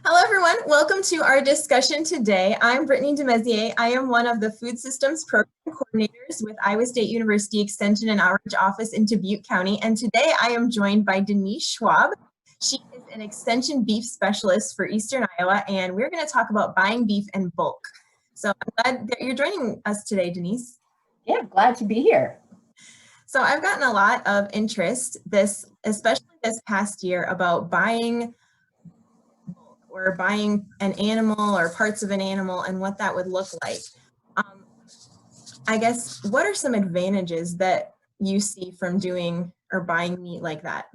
Hello, everyone. Welcome to our discussion today. I'm Brittany DeMezier. I am one of the Food Systems Program Coordinators with Iowa State University Extension and Outreach Office in Dubuque County. And today I am joined by Denise Schwab. She is an Extension Beef Specialist for Eastern Iowa, and we're going to talk about buying beef in bulk. So I'm glad that you're joining us today, Denise. Yeah, glad to be here. So I've gotten a lot of interest, especially this past year, about buying or buying an animal or parts of an animal and what that would look like. I guess, what are some advantages that you see from doing or buying meat like that?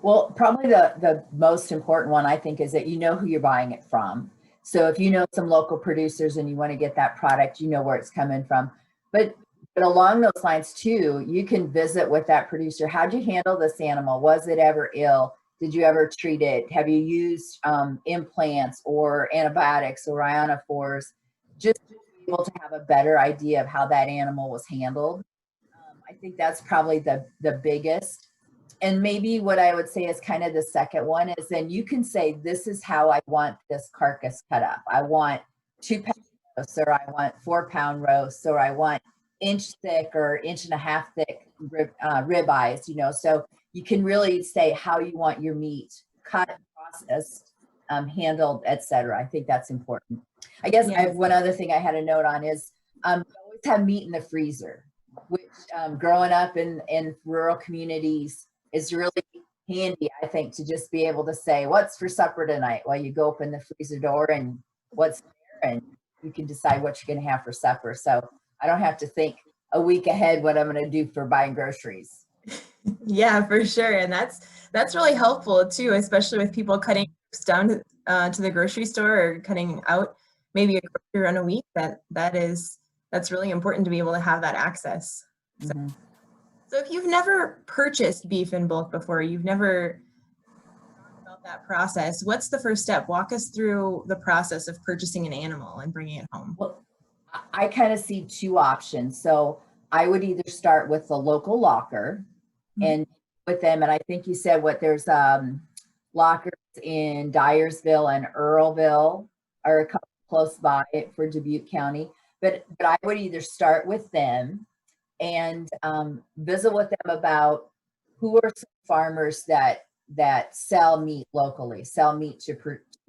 Well, probably the most important one, I think, is that you know who you're buying it from. So if you know some local producers and you want to get that product, you know where it's coming from. But along those lines too, you can visit with that producer. How'd you handle this animal? Was it ever ill? Did you ever treat it? Have you used implants or antibiotics or ionophores? Just to be able to have a better idea of how that animal was handled. I think that's probably the biggest. And maybe what I would say is kind of the second one is then you can say, this is how I want this carcass cut up. I want 2-pound roasts, or I want 4-pound roasts, or I want inch thick or 1.5 inch thick rib eyes, so you can really say how you want your meat cut, processed, handled, etc. I think that's important. I guess I have one other thing I had a note on is always have meat in the freezer, which growing up in rural communities is really handy, I think, to just be able to say, what's for supper tonight? While you go open the freezer door and what's there, and you can decide what you're going to have for supper. So I don't have to think a week ahead what I'm going to do for buying groceries. Yeah, for sure. And that's really helpful too, especially with people cutting down to the grocery store or cutting out maybe a grocery run a week. That's really important to be able to have that access. Mm-hmm. So if you've never purchased beef in bulk before, you've never thought about that process, what's the first step? Walk us through the process of purchasing an animal and bringing it home. Well, I kind of see two options. So I would either start with the local locker and with them, and I think you said there's lockers in Dyersville and Earlville are a couple close by for Dubuque County, but I would either start with them and visit with them about who are some farmers that sell meat locally, sell meat to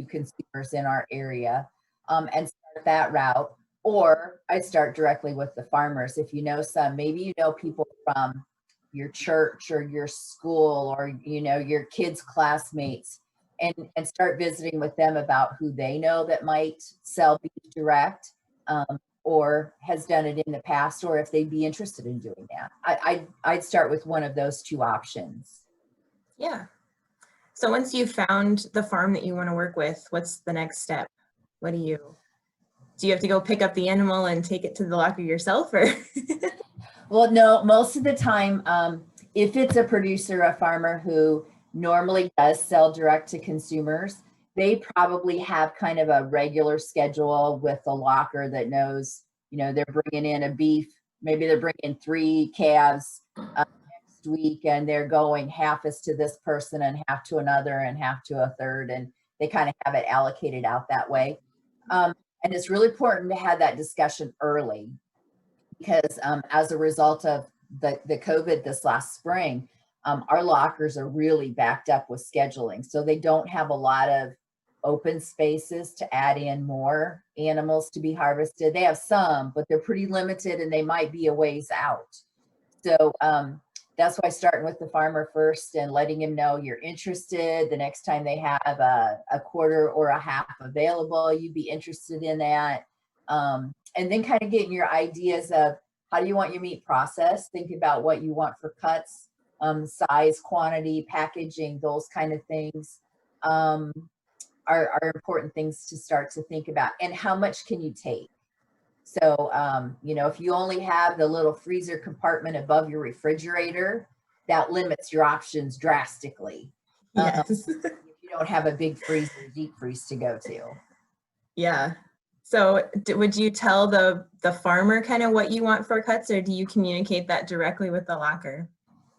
consumers in our area, and start that route. Or I start directly with the farmers. If you know some, maybe you know people from your church or your school or your kids' classmates, and start visiting with them about who they know that might sell beef direct, or has done it in the past, or if they'd be interested in doing that. I'd start with one of those two options. Yeah. So once you've found the farm that you want to work with, what's the next step? Do you have to go pick up the animal and take it to the locker yourself, or? Well, no, most of the time, if it's a producer, a farmer who normally does sell direct to consumers, they probably have kind of a regular schedule with the locker that knows, they're bringing in a beef, maybe they're bringing 3 calves next week, and they're going half is to this person and half to another and half to a third, and they kind of have it allocated out that way. And it's really important to have that discussion early, because as a result of the COVID this last spring, our lockers are really backed up with scheduling. So they don't have a lot of open spaces to add in more animals to be harvested. They have some, but they're pretty limited and they might be a ways out. So that's why starting with the farmer first and letting him know you're interested. The next time they have a quarter or a half available, you'd be interested in that. And then kind of getting your ideas of how do you want your meat processed? Think about what you want for cuts, size, quantity, packaging, those kind of things are important things to start to think about. And how much can you take? So, if you only have the little freezer compartment above your refrigerator, that limits your options drastically. Yes. If you don't have a big freezer, deep freeze to go to. Yeah. So would you tell the farmer kind of what you want for cuts, or do you communicate that directly with the locker?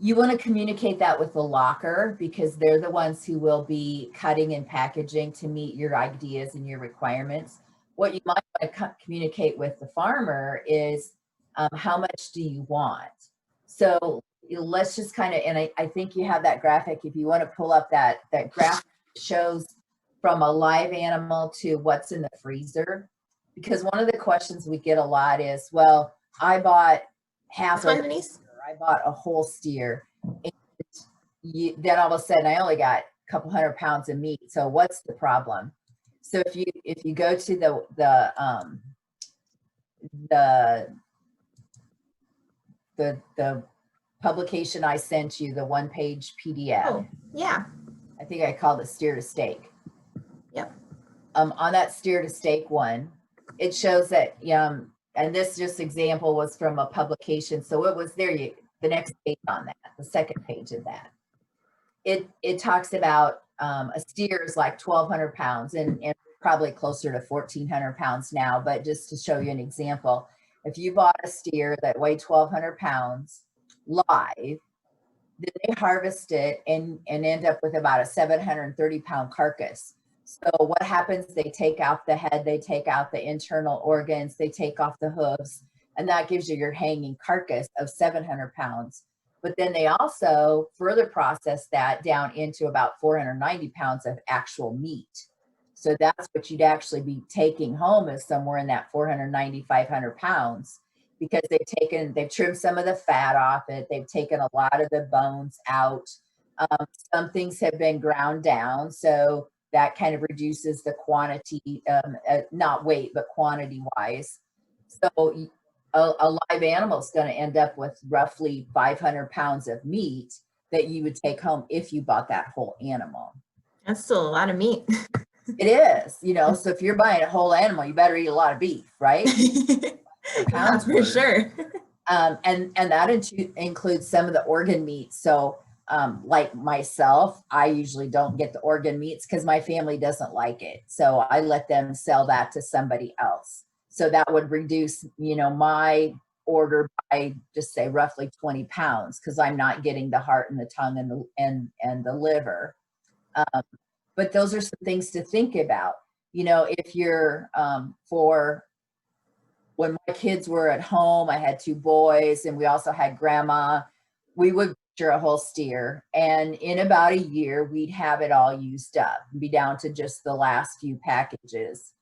You want to communicate that with the locker because they're the ones who will be cutting and packaging to meet your ideas and your requirements. What you might want to communicate with the farmer is how much do you want? So let's just kind of, and I think you have that graphic. If you want to pull up that graphic, shows from a live animal to what's in the freezer. Because one of the questions we get a lot is, well, I bought half of Denise? I bought a whole steer. And then all of a sudden I only got a couple 100 pounds of meat. So what's the problem? So if you go to the publication I sent you, the 1-page PDF. Oh, yeah. I think I called it steer to steak. Yep. On that steer to steak one, it shows that and this just example was from a publication. So it was there, the next page on that, the second page of that. It talks about a steer is like 1,200 pounds and probably closer to 1,400 pounds now. But just to show you an example, if you bought a steer that weighed 1,200 pounds live, then they harvest it and end up with about a 730 pound carcass. So what happens? They take out the head, they take out the internal organs, they take off the hooves, and that gives you your hanging carcass of 700 pounds. But then they also further process that down into about 490 pounds of actual meat. So that's what you'd actually be taking home is somewhere in that 490, 500 pounds, because they've trimmed some of the fat off it. They've taken a lot of the bones out. Some things have been ground down. So that kind of reduces the quantity, not weight, but quantity wise. So a live animal is going to end up with roughly 500 pounds of meat that you would take home if you bought that whole animal. That's still a lot of meat. It is, so if you're buying a whole animal, you better eat a lot of beef, right? Yeah, for sure. And that includes some of the organ meat. So like myself, I usually don't get the organ meats because my family doesn't like it. So I let them sell that to somebody else. So that would reduce, my order by just say roughly 20 pounds because I'm not getting the heart and the tongue and the liver. But those are some things to think about. If you're for when my kids were at home, I had 2 boys and we also had grandma, we would butcher a whole steer. And in about a year, we'd have it all used up and be down to just the last few packages.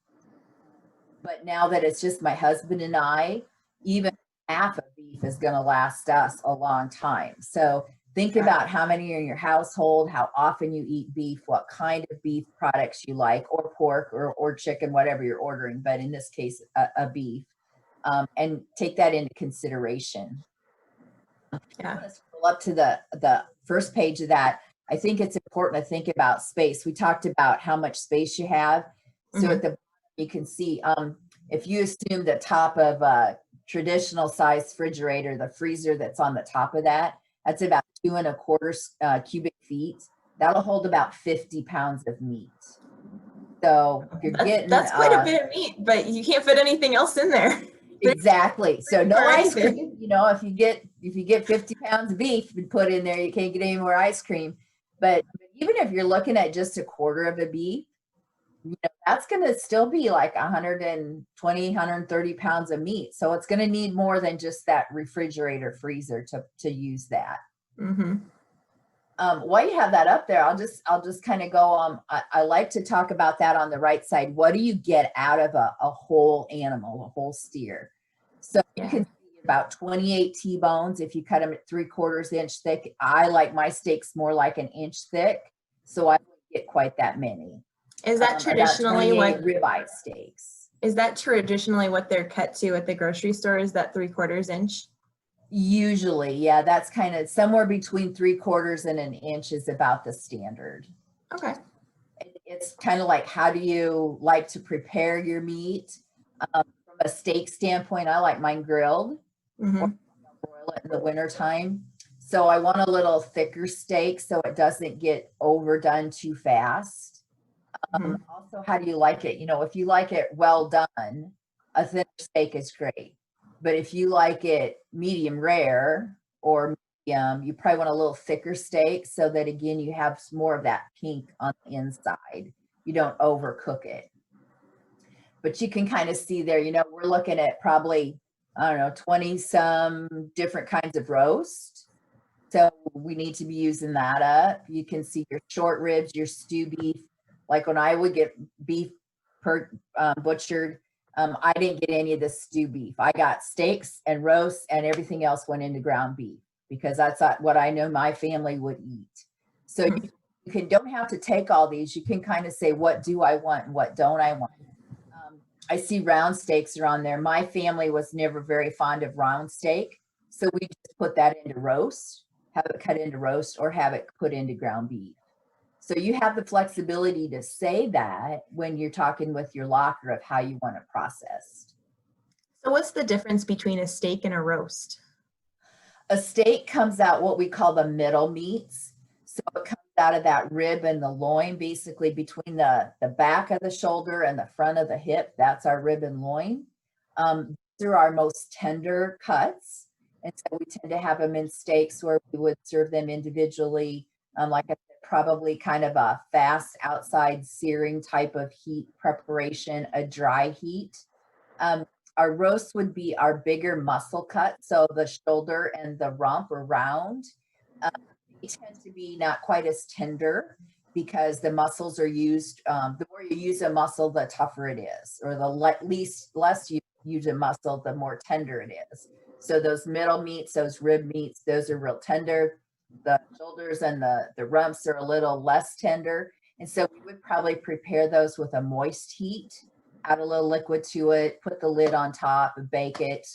But now that it's just my husband and I, even half of beef is going to last us a long time. So think about how many are in your household, how often you eat beef, what kind of beef products you like, or pork or chicken, whatever you're ordering. But in this case, a beef. And take that into consideration. Yeah. Let's scroll up to the first page of that. I think it's important to think about space. We talked about how much space you have. So at the bottom, you can see if you assume the top of a traditional size refrigerator, the freezer that's on the top of that's about 2¼ cubic feet. That'll hold about 50 pounds of meat. So if you're that's quite a bit of meat, but you can't fit anything else in there. Exactly. So no ice cream. If you get 50 pounds of beef and put in there, you can't get any more ice cream. But even if you're looking at just 1/4 of a beef, that's going to still be like 120, 130 pounds of meat. So it's going to need more than just that refrigerator freezer to use that. While you have that up there, I'll just kind of go I like to talk about that on the right side. What do you get out of a whole animal, a whole steer? So you can see about 28 T-bones if you cut them at 3/4 inch thick. I like my steaks more like an inch thick, so I don't get quite that many. Is that traditionally what ribeye steaks? Is that traditionally what they're cut to at the grocery store? Is that 3/4 inch? Usually, yeah, that's kind of somewhere between 3/4 and an inch is about the standard. Okay. It's kind of like, how do you like to prepare your meat? From a steak standpoint, I like mine grilled or broil it in the wintertime. So I want a little thicker steak so it doesn't get overdone too fast. Also, how do you like it? If you like it well done, a thinner steak is great. But if you like it medium rare or you probably want a little thicker steak so that again, you have more of that pink on the inside. You don't overcook it. But you can kind of see there, you know, we're looking at probably, I don't know, 20 some different kinds of roast. So we need to be using that up. You can see your short ribs, your stew beef. Like when I would get beef butchered, I didn't get any of the stew beef. I got steaks and roasts, and everything else went into ground beef because that's what I know my family would eat. So you don't have to take all these. You can kind of say, what do I want and what don't I want? I see round steaks are on there. My family was never very fond of round steak. So we just put that into roast, have it cut into roast, or have it put into ground beef. So you have the flexibility to say that when you're talking with your locker of how you want it processed. So what's the difference between a steak and a roast? A steak comes out what we call the middle meats. So it comes out of that rib and the loin, basically between the back of the shoulder and the front of the hip. That's our rib and loin. These are our most tender cuts. And so we tend to have them in steaks where we would serve them individually. Like I said, probably kind of a fast outside searing type of heat preparation, a dry heat. Our roast would be our bigger muscle cut. So the shoulder and the rump are round. They tend to be not quite as tender because the muscles are used. The more you use a muscle, the tougher it is, or the less you use a muscle, the more tender it is. So those middle meats, those rib meats, those are real tender. The shoulders and the rumps are a little less tender. And so we would probably prepare those with a moist heat, add a little liquid to it, put the lid on top, bake it,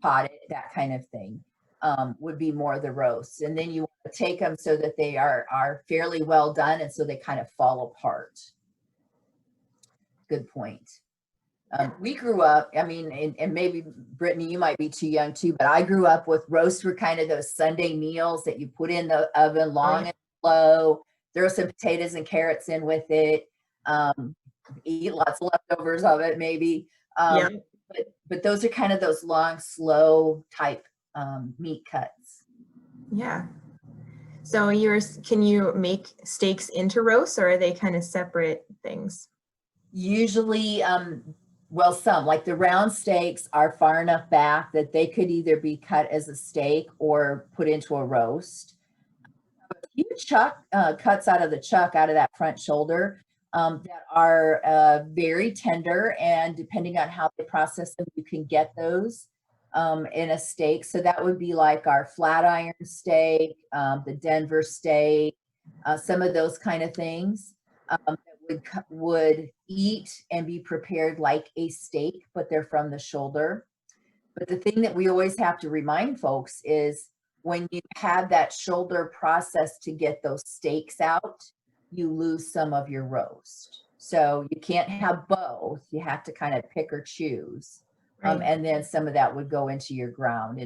pot it, that kind of thing. Would be more the roast. And then you want to take them so that they are fairly well done and so they kind of fall apart. Good point. We grew up, I mean, and maybe Brittany, you might be too young too, but I grew up with roasts were kind of those Sunday meals that you put in the oven long and slow, throw some potatoes and carrots in with it, eat lots of leftovers of it maybe. But those are kind of those long, slow type meat cuts. Yeah. So can you make steaks into roasts, or are they kind of separate things? Usually, well, some like the round steaks are far enough back that they could either be cut as a steak or put into a roast. A few cuts out of the chuck, out of that front shoulder, that are very tender, and depending on how they process them, you can get those in a steak. So that would be like our flat iron steak, the Denver steak, some of those kind of things that would eat and be prepared like a steak, but they're from the shoulder. But the thing that we always have to remind folks is when you have that shoulder process to get those steaks out, you lose some of your roast. So you can't have both. You have to kind of pick or choose. Right. And then some of that would go into your ground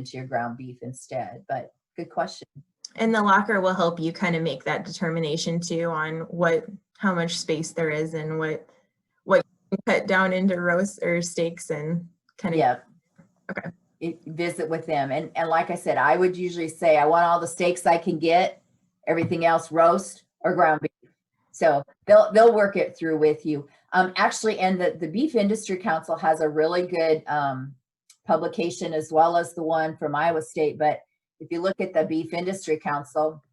beef instead. But good question. And the locker will help you kind of make that determination too on how much space there is and what you can cut down into roasts or steaks and kind of. Yeah. Okay. Visit with them. And like I said, I would usually say, I want all the steaks I can get, everything else roast or ground beef. So they'll work it through with you. Actually, and the Beef Industry Council has a really good publication as well as the one from Iowa State. But if you look at the Beef Industry Council,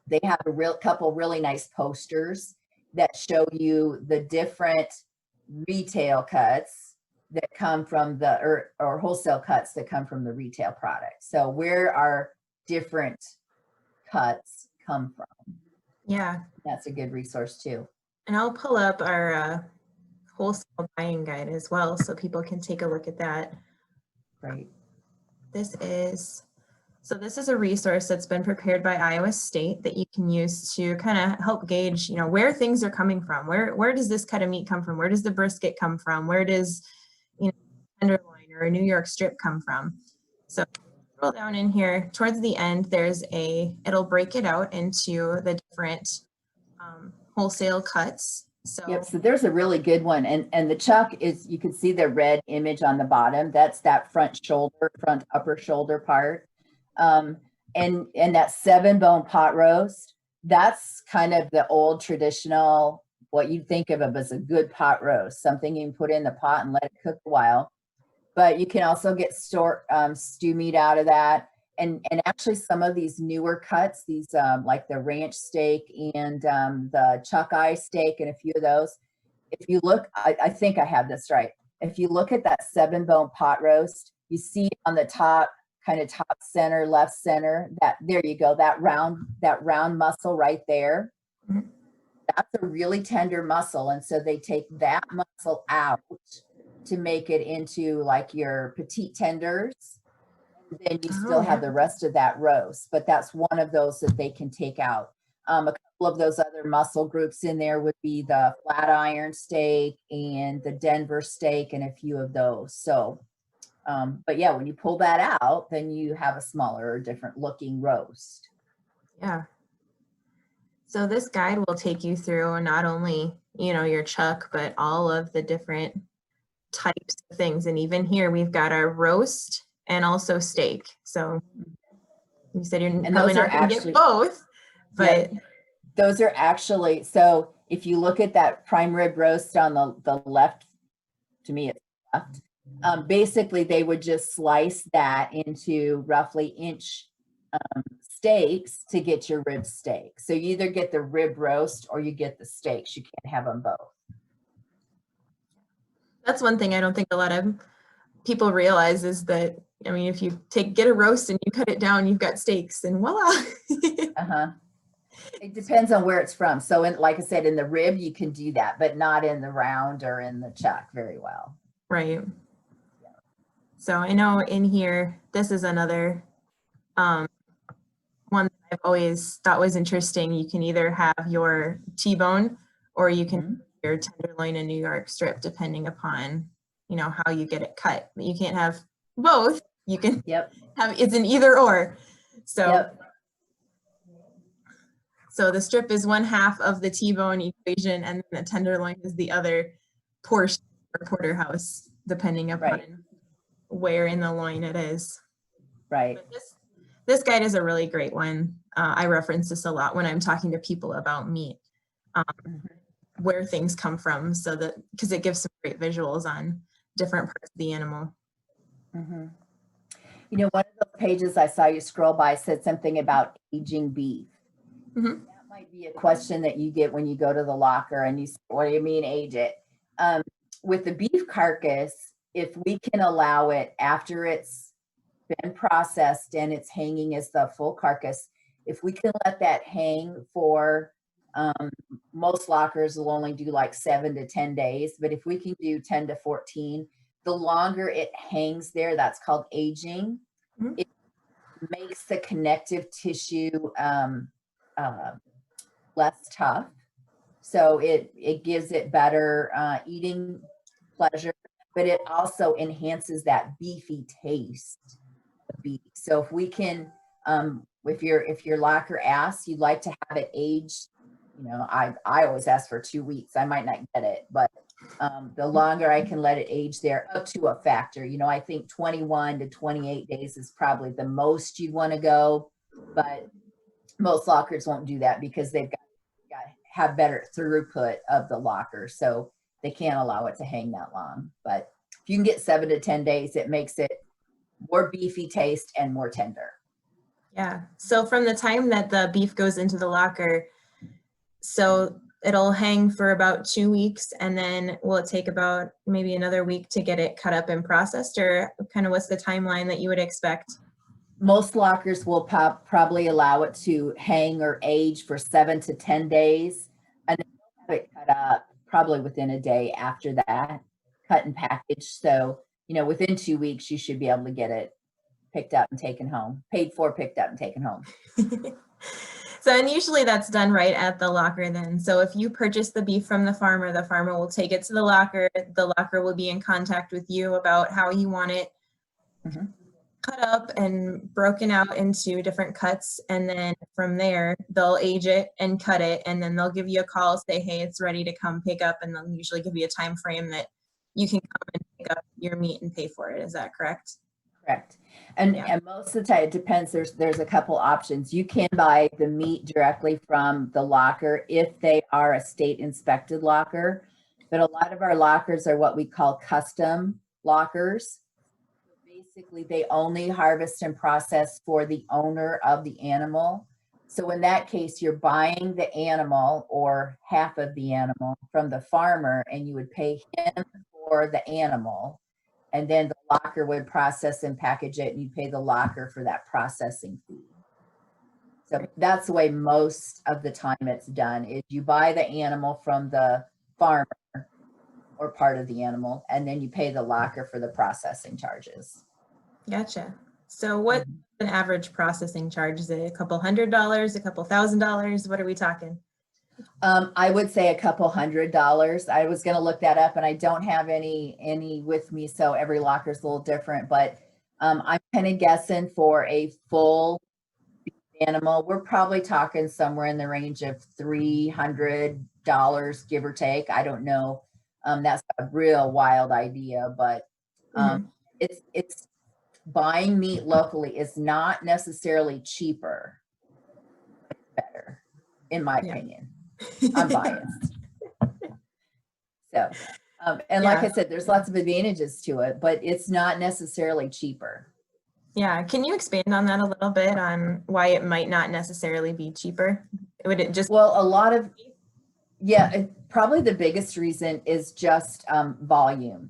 they have a couple really nice posters that show you the different retail cuts that come from or wholesale cuts that come from the retail product. So where our different cuts come from. Yeah. That's a good resource too. And I'll pull up our wholesale buying guide as well so people can take a look at that. Great. This is a resource that's been prepared by Iowa State that you can use to kind of help gauge, where things are coming from. Where does this cut of meat come from? Where does the brisket come from? Where does, tenderloin or a New York strip come from? So scroll down in here towards the end, it'll break it out into the different wholesale cuts. So there's a really good one. And the chuck is, you can see the red image on the bottom. That's that front upper shoulder part. and that 7-bone pot roast, that's kind of the old traditional, what you think of it as a good pot roast, something you can put in the pot and let it cook a while. But you can also get stew meat out of that. And actually some of these newer cuts, these like the ranch steak and the chuck eye steak and a few of those, if you look, I think I have this right. If you look at that 7-bone pot roast, you see on the top, kind of top center, left center, that there you go, that round muscle right there. Mhm. That's a really tender muscle. And so they take that muscle out to make it into like your petite tenders. Then you still have the rest of that roast, but that's one of those that they can take out. A couple of those other muscle groups in there would be the flat iron steak and the Denver steak and a few of those. So, but yeah, when you pull that out, then you have a smaller or different looking roast. Yeah. So this guide will take you through not only, your chuck, but all of the different types of things. And even here we've got our roast and also steak. So you said you're probably not going to get both, but yeah, those are actually, so if you look at that prime rib roast on the left, to me it's left, basically they would just slice that into roughly inch steaks to get your rib steak. So you either get the rib roast or you get the steaks. You can't have them both. That's one thing I don't think a lot of people realize is that, if you get a roast and you cut it down, you've got steaks and voila. It depends on where it's from. So like I said, in the rib, you can do that, but not in the round or in the chuck very well. Right. Yeah. So I know in here, this is another one that I've always thought was interesting. You can either have your T-bone or you can have your tenderloin and New York strip, depending upon, how you get it cut. But you can't have both. You can have, it's an either or. So, so the strip is one half of the T-bone equation, and then the tenderloin is the other portion or porterhouse, depending upon where in the loin it is. Right. But this guide is a really great one. I reference this a lot when I'm talking to people about meat, where things come from, so that because it gives some great visuals on different parts of the animal. One of those pages I saw you scroll by said something about aging beef. That might be a question that you get when you go to the locker and you say, what do you mean age it? With the beef carcass, if we can allow it after it's been processed and it's hanging as the full carcass, if we can let that hang for, most lockers will only do like 7 to 10 days, but if we can do 10 to 14, the longer it hangs there, that's called aging. It makes the connective tissue less tough. So it gives it better eating pleasure, but it also enhances that beefy taste of beef. So if we can, if your locker asks, you'd like to have it aged, I always ask for 2 weeks. I might not get it, but the longer I can let it age there, up to a factor. I think 21 to 28 days is probably the most you'd want to go, but most lockers won't do that because they've got have better throughput of the locker, so they can't allow it to hang that long. But if you can get 7 to 10 days, it makes it more beefy taste and more tender. Yeah. So from the time that the beef goes into the locker, so it'll hang for about 2 weeks, and then will it take about maybe another week to get it cut up and processed, or kind of what's the timeline that you would expect? Most lockers will probably allow it to hang or age for 7 to 10 days, and then have it cut up probably within a day after that, cut and packaged. So, within 2 weeks, you should be able to get it picked up and taken home, paid for, picked up and taken home. So, and usually that's done right at the locker then. So if you purchase the beef from the farmer will take it to the locker. The locker will be in contact with you about how you want it cut up and broken out into different cuts. And then from there, they'll age it and cut it. And then they'll give you a call, say, hey, it's ready to come pick up. And they'll usually give you a time frame that you can come and pick up your meat and pay for it. Is that correct? Correct. And, Yeah. and most of the time, it depends. There's a couple options. You can buy the meat directly from the locker if they are a state inspected locker. But a lot of our lockers are what we call custom lockers. Basically, they only harvest and process for the owner of the animal. So in that case, you're buying the animal or half of the animal from the farmer, and you would pay him for the animal. And then the locker would process and package it, and you pay the locker for that processing fee. So that's the way most of the time it's done, is you buy the animal from the farmer or part of the animal, and then you pay the locker for the processing charges. Gotcha. So what's an average processing charge? Is it a couple $100, a couple $1,000? What are we talking? I would say a couple $100. I was going to look that up, and I don't have any with me, so every locker is a little different. But I'm kind of guessing for a full animal, we're probably talking somewhere in the range of $300, give or take. I don't know. That's a real wild idea, but it's buying meat locally is not necessarily cheaper, but better, in my opinion. I'm biased. So, and like I said, there's lots of advantages to it, but it's not necessarily cheaper. Yeah. Can you expand on that a little bit on why it might not necessarily be cheaper? Would it just? Well, a lot of, probably the biggest reason is just volume.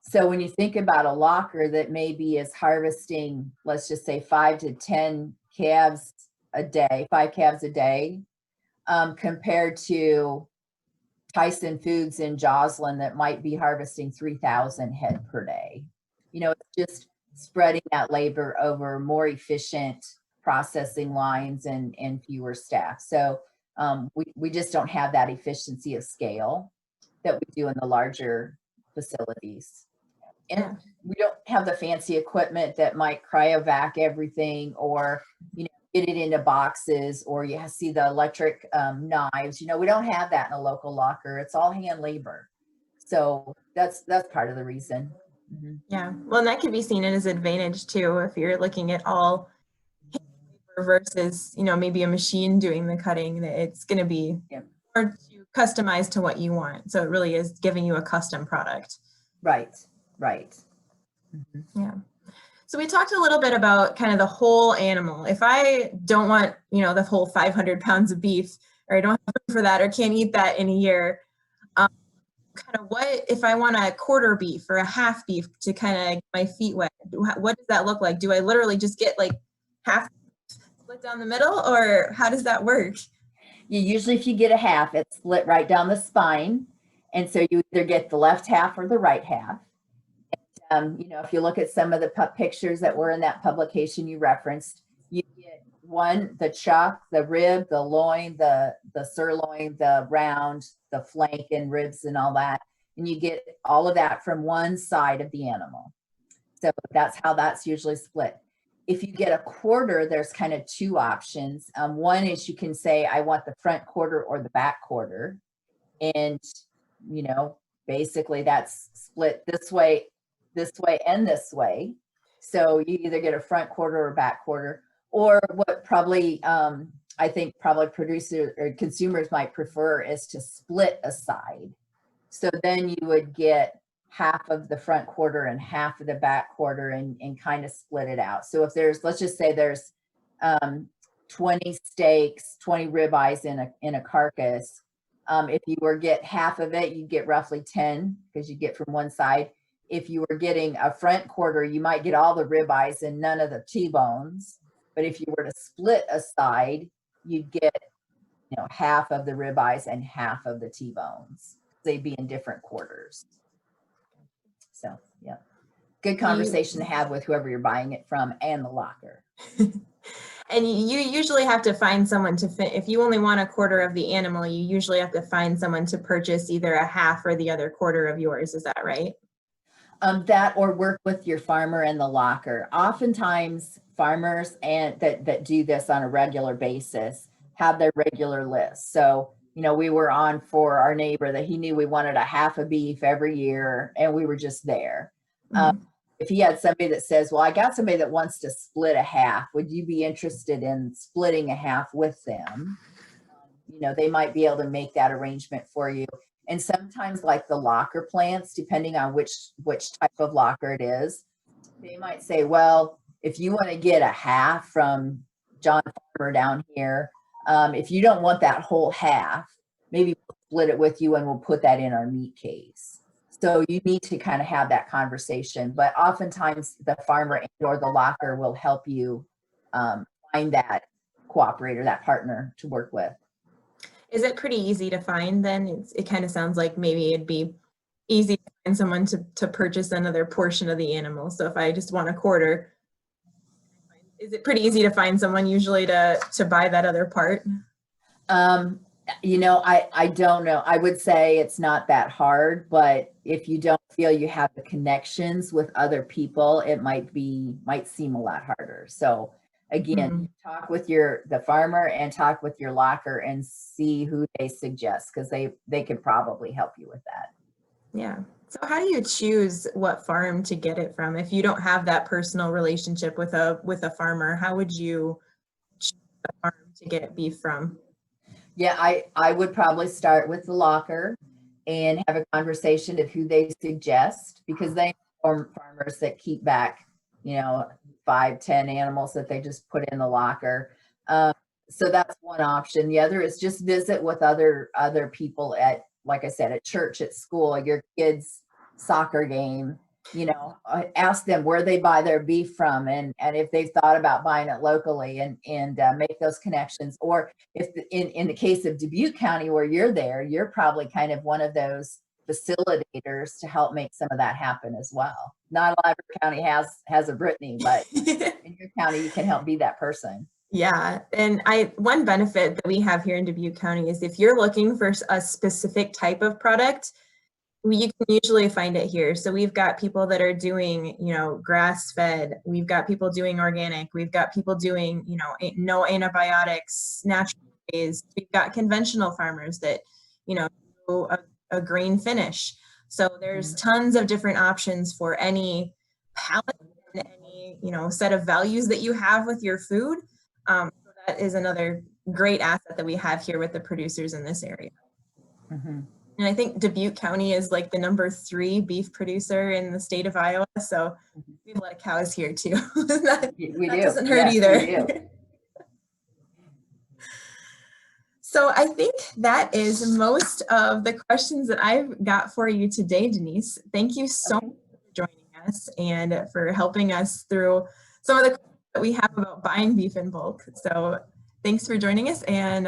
So when you think about a locker that maybe is harvesting, let's just say 5 to 10 calves a day, 5 calves a day, compared to Tyson Foods in Joslin that might be harvesting 3,000 head per day. You know, it's just spreading that labor over more efficient processing lines and fewer staff. So we just don't have that efficiency of scale that we do in the larger facilities. And we don't have the fancy equipment that might cryovac everything, or, you know, get it into boxes, or you see the electric knives. You know, we don't have that in a local locker. It's all hand labor. So that's part of the reason. Mm-hmm. Yeah. Well, and that could be seen as an advantage too, if you're looking at all hand labor versus, you know, maybe a machine doing the cutting, that it's going to be more customized to what you want. So it really is giving you a custom product. Right. Right. Mm-hmm. Yeah. So we talked a little bit about kind of the whole animal. If I don't want, you know, the whole 500 pounds of beef, or I don't have room for that, or can't eat that in a year, kind of what if I want a quarter beef or a half beef to kind of get my feet wet? What does that look like? Do I literally just get like half split down the middle, or how does that work? Usually if you get a half, it's split right down the spine. And so you either get the left half or the right half. You know, if you look at some of the pictures that were in that publication you referenced, you get the chuck, the rib, the loin, the sirloin, the round, the flank and ribs and all that. And you get all of that from one side of the animal. So that's how that's usually split. If you get a quarter, there's kind of two options. One is you can say, I want the front quarter or the back quarter. And, you know, basically that's split this way and this way. So you either get a front quarter or back quarter, or what probably I think probably producers or consumers might prefer is to split a side. So then you would get half of the front quarter and half of the back quarter and kind of split it out. So if there's, let's just say there's 20 steaks, 20 ribeyes in a carcass, if you were get half of it, you get roughly 10 because you get from one side. If you were getting a front quarter, you might get all the ribeyes and none of the T-bones. But if you were to split a side, you'd get, you know, half of the ribeyes and half of the T-bones. They'd be in different quarters. So, yeah, good conversation to have with whoever you're buying it from and the locker. And you usually have to find someone to fit. If you only want a quarter of the animal, you usually have to find someone to purchase either a half or the other quarter of yours. Is that right? That, or work with your farmer and the locker. Oftentimes farmers and that do this on a regular basis have their regular list. So, you know, we were on for our neighbor that he knew we wanted a half a beef every year and we were just there. if he had somebody that says, well, I got somebody that wants to split a half, would you be interested in splitting a half with them? They might be able to make that arrangement for you. And sometimes, like the locker plants, depending on which type of locker it is, they might say, well, if you want to get a half from John Farmer down here, if you don't want that whole half, maybe we'll split it with you and we'll put that in our meat case. So you need to kind of have that conversation. But oftentimes the farmer or the locker will help you find that cooperator, that partner to work with. Is it pretty easy to find then? It kind of sounds like maybe it'd be easy to find someone to purchase another portion of the animal. So if I just want a quarter, is it pretty easy to find someone usually to buy that other part? I don't know. I would say it's not that hard, but if you don't feel you have the connections with other people, it might seem a lot harder. So again, talk with the farmer and talk with your locker and see who they suggest, because they could probably help you with that. Yeah. So how do you choose what farm to get it from? If you don't have that personal relationship with a farmer, how would you choose the farm to get beef from? Yeah, I would probably start with the locker and have a conversation of who they suggest, because they are farmers that keep back, 5, 10 animals that they just put in the locker. So that's one option. The other is just visit with other people at, like I said, at church, at school, your kids' soccer game. Ask them where they buy their beef from, and if they've thought about buying it locally, and make those connections. Or if in the case of Dubuque County, where you're there, you're probably kind of one of those facilitators to help make some of that happen as well. Not a lot of county has a Brittany, but in your county, you can help be that person. Yeah, and one benefit that we have here in Dubuque County is if you're looking for a specific type of product, you can usually find it here. So we've got people that are doing, grass-fed. We've got people doing organic. We've got people doing, no antibiotics, natural ways. We've got conventional farmers that, do a grain finish. So there's tons of different options for any palate and any, set of values that you have with your food. So that is another great asset that we have here with the producers in this area. Mm-hmm. And I think Dubuque County is like the #3 beef producer in the state of Iowa. So we have a lot of cows here too. that doesn't hurt either. So I think that is most of the questions that I've got for you today, Denise. Thank you so much for joining us and for helping us through some of the questions that we have about buying beef in bulk. So thanks for joining us, and